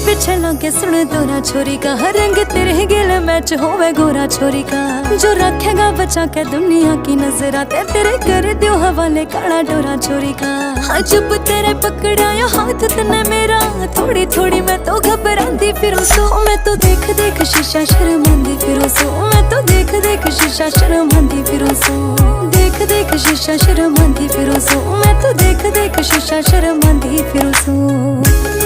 पीछे लागे सुन दोरा छोरी का, हर रंग तेरे गिल मैच होवे गोरा छोरी का। जो रखेगा बचा के दुनिया की नजरा, तेरे कर दियो हवाले काला डोरा छोरी का। हाँ जब तेरे पकड़ाया हाथ तने मेरा, थोड़ी थोड़ी मैं तो घबरांदी फिरूं सो। मैं तो देख देख शीशा शर्मांदी फिरूं सो। मैं तो देख देख शीशा शर्मांदी फिरूं सो। देख देख शीशा शर्मांदी फिरूं सो। मैं तो देख देख शीशा शर्मांदी फिरूं सो।